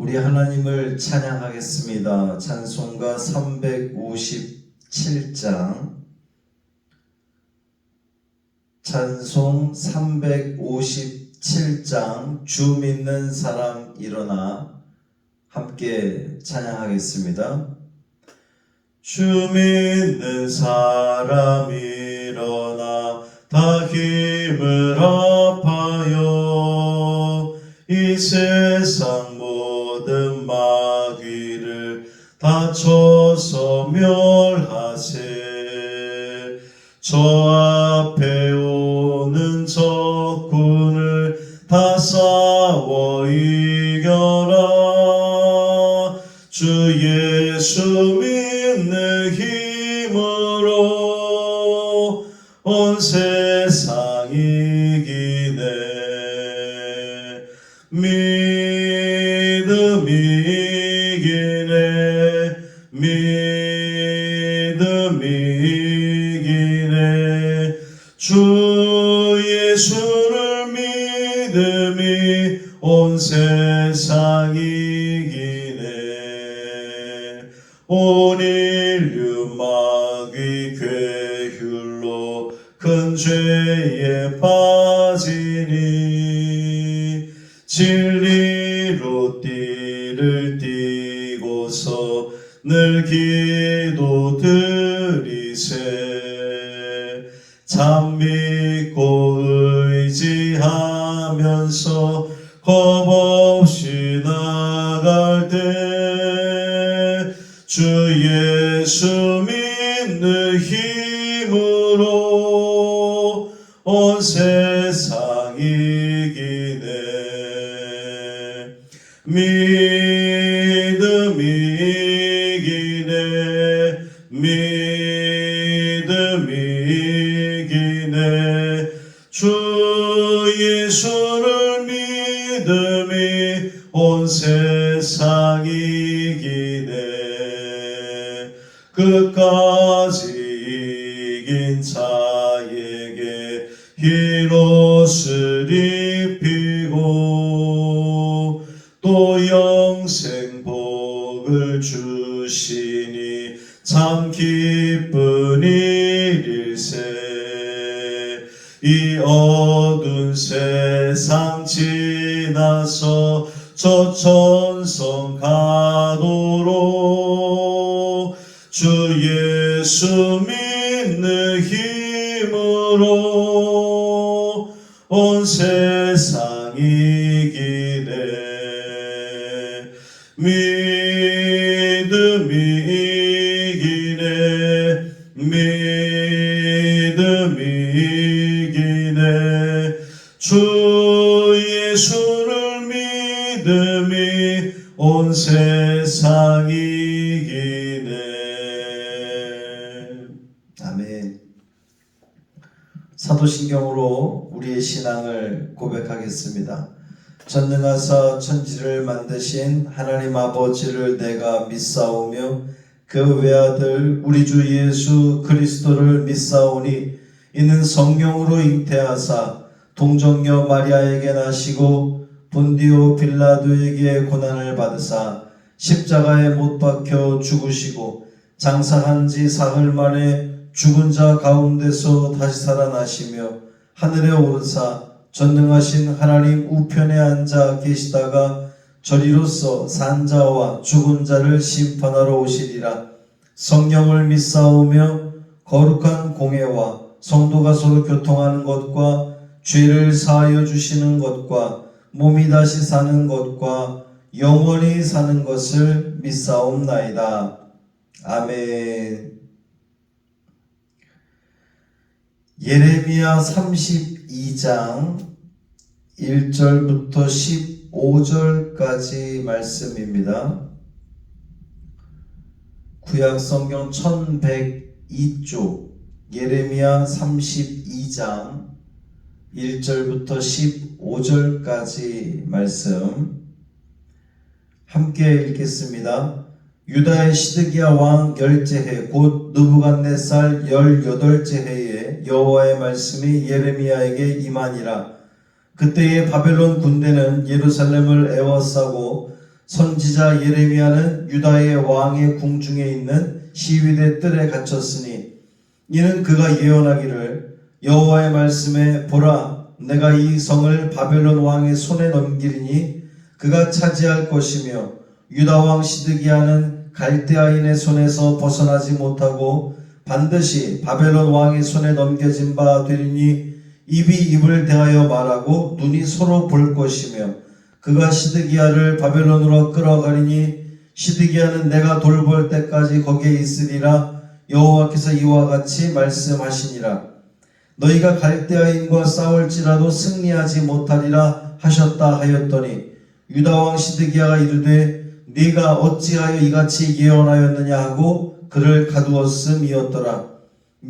우리 하나님을 찬양하겠습니다. 찬송가 357장, 찬송 357장 주 믿는 사람 일어나 함께 찬양하겠습니다. 주 믿는 사람 일어나 다 힘을 합하여 이 세상 모든 마귀를 다 쳐서 멸하세. 저 앞에 오는 적군을 다 싸워 이겨라. 주 예수 믿는 힘으로 온 세상 이기네. 믿음이 이기네. 믿음이 이기네. 주 예수를 믿음이 온 세상 이기네. 온 인류 마귀 괴휼로 큰 죄에 빠지니 진리로 띠를 띠고서 늘 기도 드리세. 참 믿고 의지하면서 겁없이 나갈 때 주 예수 믿는 힘으로 온 세상 이기네. 믿음이 이기네. 믿음이 이기네. 주 예수를 믿음이 온 세상 이기네. 끝까지 이긴 자에게 흰 옷을 입히고 또 영생 복을 주시니 참 기쁜 일일세. 이 어두운 세상 지나서 저 천성 가도록 주 예수 믿는 힘으로 온 세상 이기네. 믿음이 이기네. 믿음이 이기네. 주 예수를 믿음이 온 세상 이기네. 아멘. 사도신경으로 우리의 신앙을 고백하겠습니다. 전능하사 천지를 만드신 하나님 아버지를 내가 믿사오며 그 외아들 우리 주 예수 그리스도를 믿사오니 이는 성령으로 잉태하사 동정녀 마리아에게 나시고 본디오 빌라도에게 고난을 받으사 십자가에 못 박혀 죽으시고 장사한 지 사흘 만에 죽은 자 가운데서 다시 살아나시며 하늘에 오르사 전능하신 하나님 우편에 앉아 계시다가 저리로서 산 자와 죽은 자를 심판하러 오시리라. 성령을 믿사오며 거룩한 공회와 성도가 서로 교통하는 것과 죄를 사하여 주시는 것과 몸이 다시 사는 것과 영원히 사는 것을 믿사옵나이다. 아멘. 예레미야 32장 1절부터 15절까지 말씀입니다. 구약성경 1102쪽 예레미야 32장 1절부터 15절까지 말씀 함께 읽겠습니다. 유다의 시드기야 왕 열째해 곧 느부갓네살 18째 해에 여호와의 말씀이 예레미야에게 임하니라. 그때에 바벨론 군대는 예루살렘을 에워싸고 선지자 예레미야는 유다의 왕의 궁중에 있는 시위대 뜰에 갇혔으니 이는 그가 예언하기를 여호와의 말씀에 보라 내가 이 성을 바벨론 왕의 손에 넘기리니 그가 차지할 것이며 유다 왕 시드기야는 갈대아인의 손에서 벗어나지 못하고 반드시 바벨론 왕의 손에 넘겨진 바 되리니 입이 입을 대하여 말하고 눈이 서로 볼 것이며 그가 시드기야를 바벨론으로 끌어가리니 시드기야는 내가 돌볼 때까지 거기에 있으리라 여호와께서 이와 같이 말씀하시니라. 너희가 갈대아인과 싸울지라도 승리하지 못하리라 하셨다 하였더니 유다 왕 시드기야가 이르되 네가 어찌하여 이같이 예언하였느냐 하고 그를 가두었음이었더라.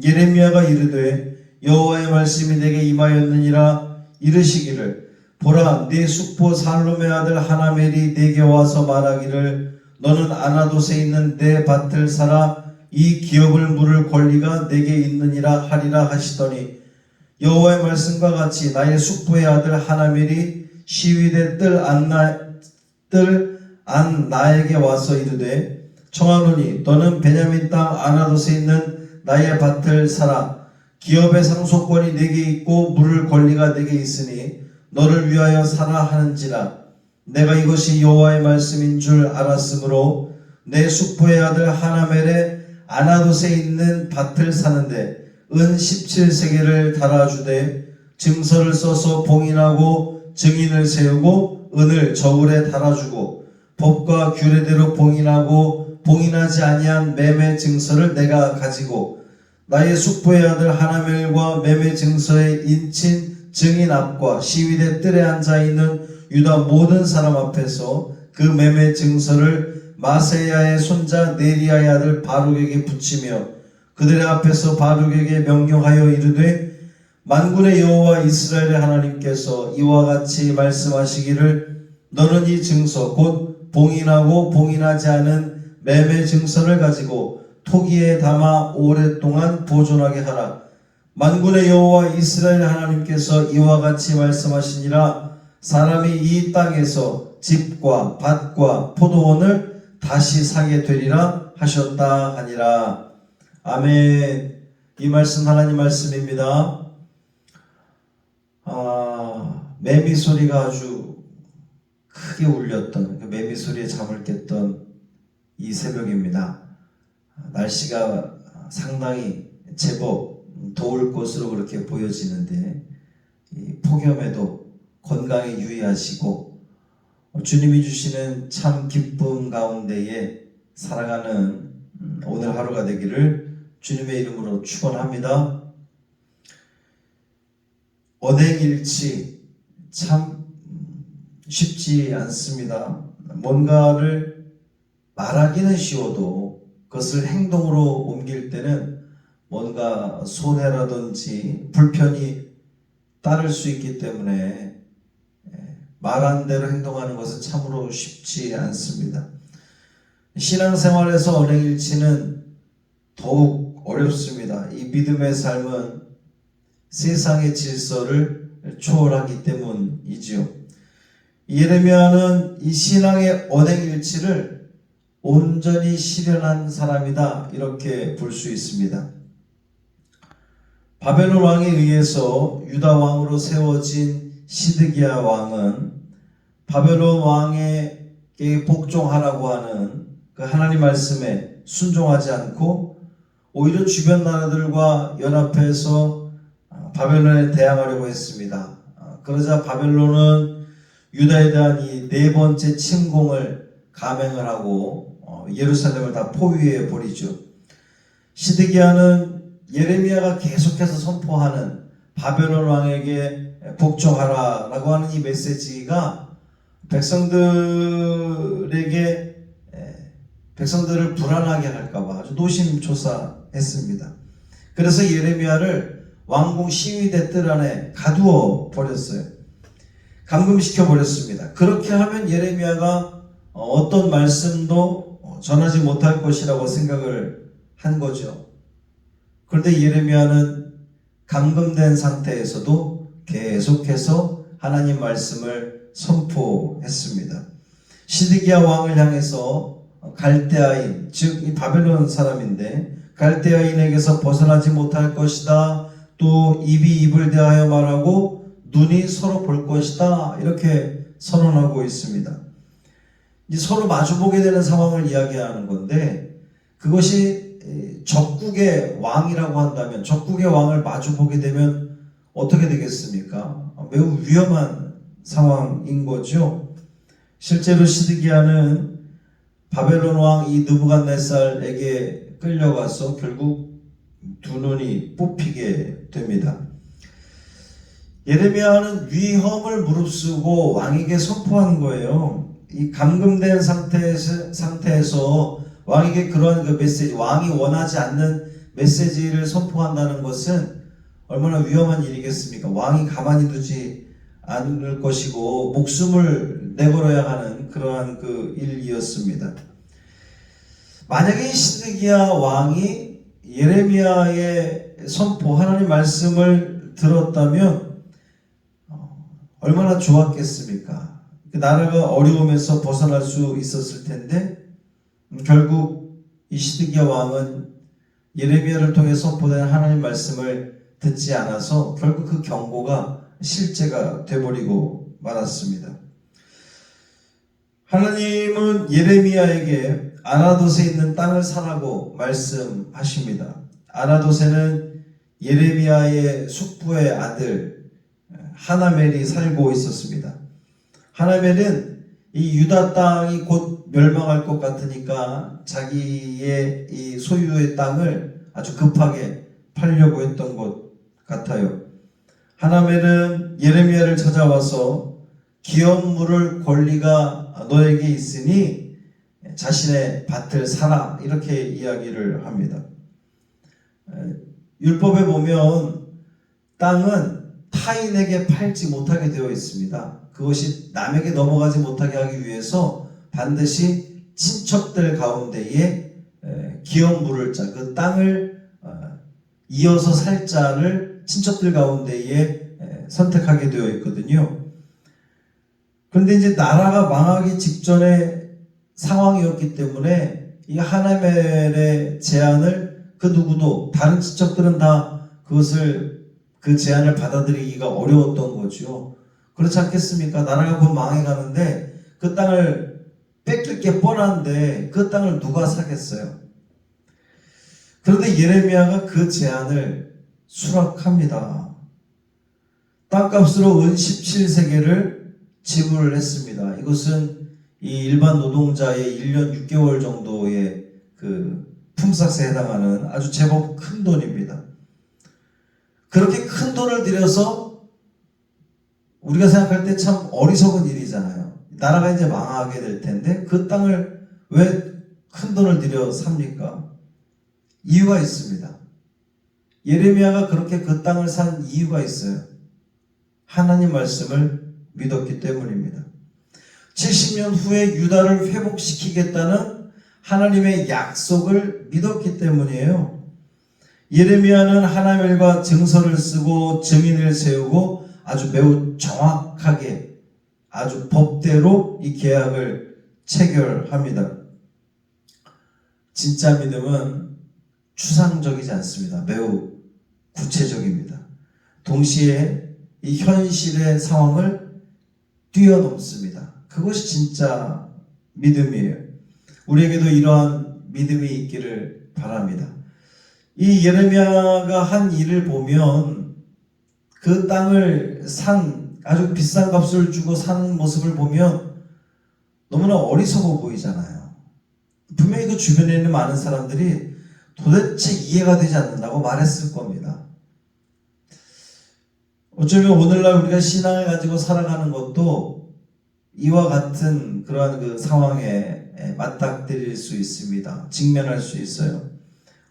예레미야가 이르되 여호와의 말씀이 내게 임하였느니라 이르시기를 보라 네 숙부 살롬의 아들 하나멜이 내게 와서 말하기를 너는 아나돗에 있는 내 밭을 사라 이 기업을 물을 권리가 내게 있느니라 하리라 하시더니 여호와의 말씀과 같이 나의 숙부의 아들 하나멜이 시위대 뜰 안 나에게 와서 이르되 청하노니 너는 베냐민 땅 아나돗에 있는 나의 밭을 사라 기업의 상속권이 내게 있고 물을 권리가 내게 있으니 너를 위하여 사라 하는지라. 내가 이것이 여호와의 말씀인 줄 알았으므로 내 숙부의 아들 하나멜의 아나돗에 있는 밭을 사는데 은 17세겔을 달아주되 증서를 써서 봉인하고 증인을 세우고 은을 저울에 달아주고 법과 규례대로 봉인하고 봉인하지 아니한 매매 증서를 내가 가지고 나의 숙부의 아들 하나멜과 매매 증서에 인친 증인 앞과 시위대 뜰에 앉아있는 유다 모든 사람 앞에서 그 매매 증서를 마세야의 손자 네리야의 아들 바룩에게 붙이며 그들의 앞에서 바룩에게 명령하여 이르되 만군의 여호와 이스라엘의 하나님께서 이와 같이 말씀하시기를 너는 이 증서 곧 봉인하고 봉인하지 않은 매매 증서를 가지고 토기에 담아 오랫동안 보존하게 하라. 만군의 여호와 이스라엘 하나님께서 이와 같이 말씀하시니라. 사람이 이 땅에서 집과 밭과 포도원을 다시 사게 되리라 하셨다 하니라. 아멘. 이 말씀 하나님 말씀입니다. 매미 소리가 아주 크게 울렸던 그 매미 소리에 잠을 깼던 이 새벽입니다. 날씨가 상당히 제법 더울 것으로 그렇게 보여지는데 이 폭염에도 건강에 유의하시고 주님이 주시는 참 기쁨 가운데에 살아가는 오늘 하루가 되기를 주님의 이름으로 축원합니다. 언행일치 참 쉽지 않습니다. 뭔가를 말하기는 쉬워도 그것을 행동으로 옮길 때는 뭔가 손해라든지 불편이 따를 수 있기 때문에 말한 대로 행동하는 것은 참으로 쉽지 않습니다. 신앙생활에서 언행일치는 더욱 어렵습니다. 이 믿음의 삶은 세상의 질서를 초월하기 때문이지요. 예레미야는 이 신앙의 언행일치를 온전히 실현한 사람이다 이렇게 볼 수 있습니다. 바벨론 왕에 의해서 유다 왕으로 세워진 시드기야 왕은 바벨론 왕에게 복종하라고 하는 그 하나님 말씀에 순종하지 않고 오히려 주변 나라들과 연합해서 바벨론에 대항하려고 했습니다. 그러자 바벨론은 유다에 대한 이 네 번째 침공을 감행을 하고 예루살렘을 다 포위해 버리죠. 시드기야는 예레미야가 계속해서 선포하는 바벨론 왕에게 복종하라라고 하는 이 메시지가 백성들을 불안하게 할까봐 아주 노심초사했습니다. 그래서 예레미야를 왕궁 시위대 뜰 안에 가두어 버렸어요. 감금시켜 버렸습니다. 그렇게 하면 예레미야가 어떤 말씀도 전하지 못할 것이라고 생각을 한 거죠. 그런데 예레미야는 감금된 상태에서도 계속해서 하나님 말씀을 선포했습니다. 시드기야 왕을 향해서 갈대아인, 즉 이 바벨론 사람인데 갈대아인에게서 벗어나지 못할 것이다. 또 입이 입을 대하여 말하고 눈이 서로 볼 것이다. 이렇게 선언하고 있습니다. 이제 서로 마주보게 되는 상황을 이야기하는 건데, 그것이 적국의 왕이라고 한다면, 적국의 왕을 마주보게 되면 어떻게 되겠습니까? 매우 위험한 상황인 거죠. 실제로 시드기야는 바벨론 왕 이 느부갓네살에게 끌려가서 결국 두 눈이 뽑히게 됩니다. 예레미야는 위험을 무릅쓰고 왕에게 선포한 거예요. 이 감금된 상태에서 왕에게 그러한 그 메시지, 왕이 원하지 않는 메시지를 선포한다는 것은 얼마나 위험한 일이겠습니까? 왕이 가만히 두지 않을 것이고 목숨을 내걸어야 하는 그러한 그 일이었습니다. 만약에 시드기야 왕이 예레미야의 선포, 하나님 말씀을 들었다면 얼마나 좋았겠습니까? 그 나라가 어려움에서 벗어날 수 있었을 텐데, 결국 이 시드기야 왕은 예레미야를 통해 선포된 하나님 말씀을 듣지 않아서 결국 그 경고가 실제가 되어버리고 말았습니다. 하나님은 예레미야에게 아나돗에 있는 땅을 사라고 말씀하십니다. 아나돗에는 예레미야의 숙부의 아들 하나멜이 살고 있었습니다. 하나멜은 이 유다 땅이 곧 멸망할 것 같으니까 자기의 이 소유의 땅을 아주 급하게 팔려고 했던 것 같아요. 하나멜은 예레미야를 찾아와서 기업 물을 권리가 너에게 있으니 자신의 밭을 사라, 이렇게 이야기를 합니다. 율법에 보면 땅은 타인에게 팔지 못하게 되어 있습니다. 그것이 남에게 넘어가지 못하게 하기 위해서 반드시 친척들 가운데에 기업 물을 자, 그 땅을 이어서 살 자를 친척들 가운데에 선택하게 되어 있거든요. 그런데 이제 나라가 망하기 직전의 상황이었기 때문에 이 하나멜의 제안을 그 누구도, 다른 친척들은 다 그 제안을 받아들이기가 어려웠던 거죠. 그렇지 않겠습니까? 나라가 곧 망해가는데 그 땅을 뺏길 게 뻔한데 그 땅을 누가 사겠어요? 그런데 예레미야가 그 제안을 수락합니다. 땅값으로 은 17세겔을 지불을 했습니다. 이것은 이 일반 노동자의 1년 6개월 정도의 그 품삯에 해당하는 아주 제법 큰 돈입니다. 그렇게 큰 돈을 들여서 우리가 생각할 때 참 어리석은 일이잖아요. 나라가 이제 망하게 될 텐데 그 땅을 왜 큰 돈을 들여 삽니까? 이유가 있습니다. 예레미야가 그렇게 그 땅을 산 이유가 있어요. 하나님 말씀을 믿었기 때문입니다. 70년 후에 유다를 회복시키겠다는 하나님의 약속을 믿었기 때문이에요. 예레미야는 하나멜과 증서를 쓰고 증인을 세우고 아주 매우 정확하게, 아주 법대로 이 계약을 체결합니다. 진짜 믿음은 추상적이지 않습니다. 매우 구체적입니다. 동시에 이 현실의 상황을 뛰어넘습니다. 그것이 진짜 믿음이에요. 우리에게도 이러한 믿음이 있기를 바랍니다. 이 예레미야가 한 일을 보면 그 땅을 아주 비싼 값을 주고 사는 모습을 보면 너무나 어리석어 보이잖아요. 분명히 그 주변에 있는 많은 사람들이 도대체 이해가 되지 않는다고 말했을 겁니다. 어쩌면 오늘날 우리가 신앙을 가지고 살아가는 것도 이와 같은 그러한 그 상황에 맞닥뜨릴 수 있습니다. 직면할 수 있어요.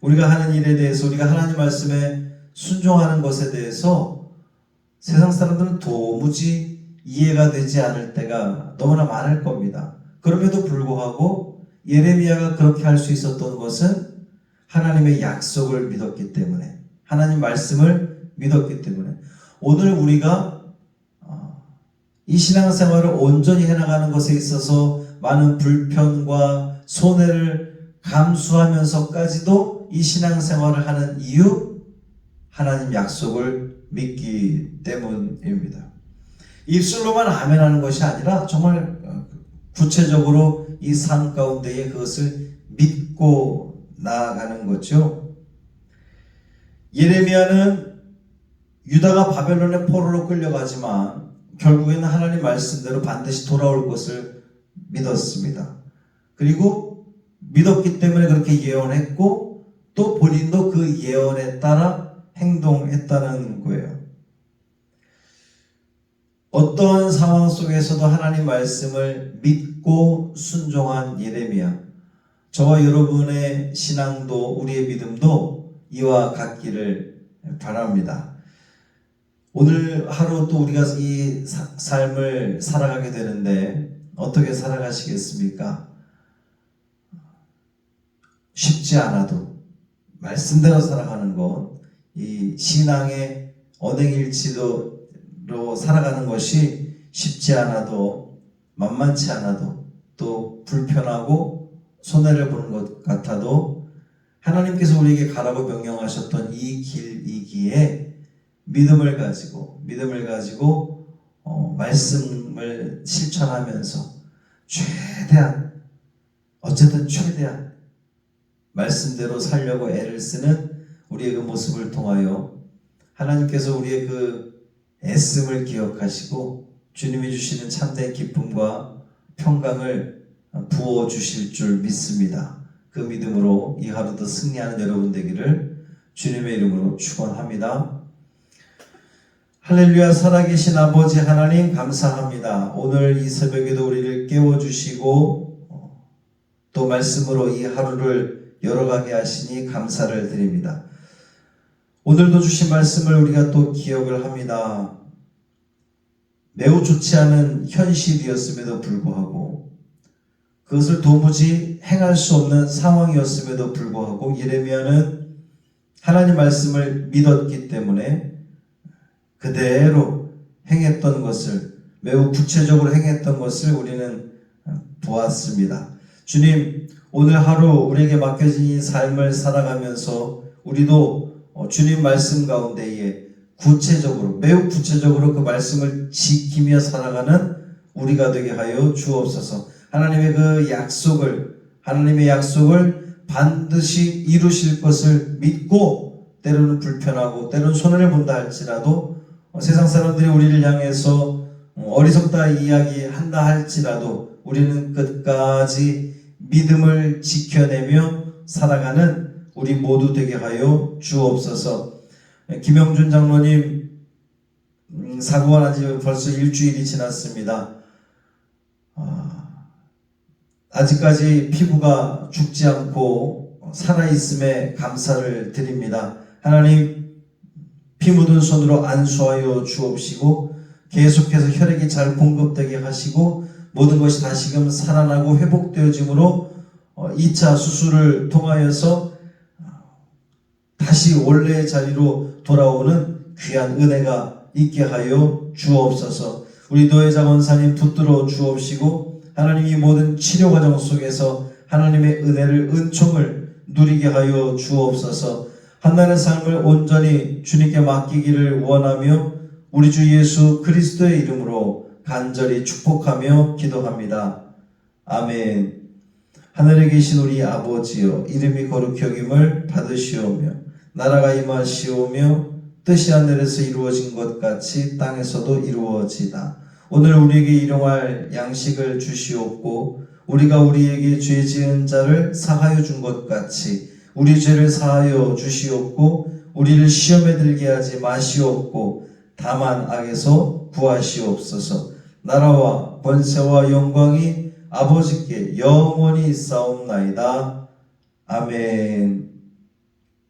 우리가 하는 일에 대해서, 우리가 하나님 말씀에 순종하는 것에 대해서 세상 사람들은 도무지 이해가 되지 않을 때가 너무나 많을 겁니다. 그럼에도 불구하고 예레미야가 그렇게 할 수 있었던 것은 하나님의 약속을 믿었기 때문에, 하나님 말씀을 믿었기 때문에, 오늘 우리가 이 신앙생활을 온전히 해나가는 것에 있어서 많은 불편과 손해를 감수하면서까지도 이 신앙생활을 하는 이유, 하나님 약속을 믿기 때문입니다. 입술로만 아멘 하는 것이 아니라 정말 구체적으로 이 삶 가운데에 그것을 믿고 나아가는 거죠. 예레미야는 유다가 바벨론의 포로로 끌려가지만 결국에는 하나님 말씀대로 반드시 돌아올 것을 믿었습니다. 그리고 믿었기 때문에 그렇게 예언했고 또 본인도 그 예언에 따라 행동했다는 거예요. 어떠한 상황 속에서도 하나님 말씀을 믿고 순종한 예레미야. 저와 여러분의 신앙도 우리의 믿음도 이와 같기를 바랍니다. 오늘 하루 또 우리가 이 삶을 살아가게 되는데 어떻게 살아가시겠습니까? 쉽지 않아도 말씀대로 살아가는 것, 이 신앙의 언행일치로 살아가는 것이 쉽지 않아도 만만치 않아도 또 불편하고 손해를 보는 것 같아도 하나님께서 우리에게 가라고 명령하셨던 이 길이기에 믿음을 가지고 말씀을 실천하면서 최대한 말씀대로 살려고 애를 쓰는 우리의 그 모습을 통하여 하나님께서 우리의 그 애씀을 기억하시고 주님이 주시는 참된 기쁨과 평강을 부어주실 줄 믿습니다. 그 믿음으로 이 하루도 승리하는 여러분 되기를 주님의 이름으로 축원합니다. 할렐루야. 살아계신 아버지 하나님 감사합니다. 오늘 이 새벽에도 우리를 깨워주시고 또 말씀으로 이 하루를 열어가게 하시니 감사를 드립니다. 오늘도 주신 말씀을 우리가 또 기억을 합니다. 매우 좋지 않은 현실이었음에도 불구하고 그것을 도무지 행할 수 없는 상황이었음에도 불구하고 예레미야는 하나님 말씀을 믿었기 때문에 그대로 행했던 것을, 매우 구체적으로 행했던 것을 우리는 보았습니다. 주님, 오늘 하루 우리에게 맡겨진 이 삶을 살아가면서 우리도 주님 말씀 가운데에 매우 구체적으로 그 말씀을 지키며 살아가는 우리가 되게 하여 주옵소서. 하나님의 약속을 반드시 이루실 것을 믿고 때로는 불편하고 때로는 손해를 본다 할지라도 세상 사람들이 우리를 향해서 어리석다 이야기한다 할지라도 우리는 끝까지 믿음을 지켜내며 살아가는 우리 모두 되게 하여 주옵소서. 김영준 장로님 사고가 난 지 벌써 일주일이 지났습니다. 아직까지 피부가 죽지 않고 살아있음에 감사를 드립니다. 하나님, 피 묻은 손으로 안수하여 주옵시고 계속해서 혈액이 잘 공급되게 하시고 모든 것이 다시금 살아나고 회복되어짐으로 2차 수술을 통하여서 다시 원래의 자리로 돌아오는 귀한 은혜가 있게 하여 주옵소서. 우리 노회자 원사님 붙들어 주옵시고 하나님 이 모든 치료 과정 속에서 하나님의 은총을 누리게 하여 주옵소서. 한나의 삶을 온전히 주님께 맡기기를 원하며 우리 주 예수 그리스도의 이름으로 간절히 축복하며 기도합니다. 아멘. 하늘에 계신 우리 아버지여, 이름이 거룩히 여김을 받으시오며 나라가 임하시오며 뜻이 하늘에서 이루어진 것 같이 땅에서도 이루어지다. 오늘 우리에게 일용할 양식을 주시옵고 우리가 우리에게 죄 지은 자를 사하여 준 것 같이 우리 죄를 사하여 주시옵고 우리를 시험에 들게 하지 마시옵고 다만 악에서 구하시옵소서. 나라와 권세와 영광이 아버지께 영원히 있사옵나이다. 아멘.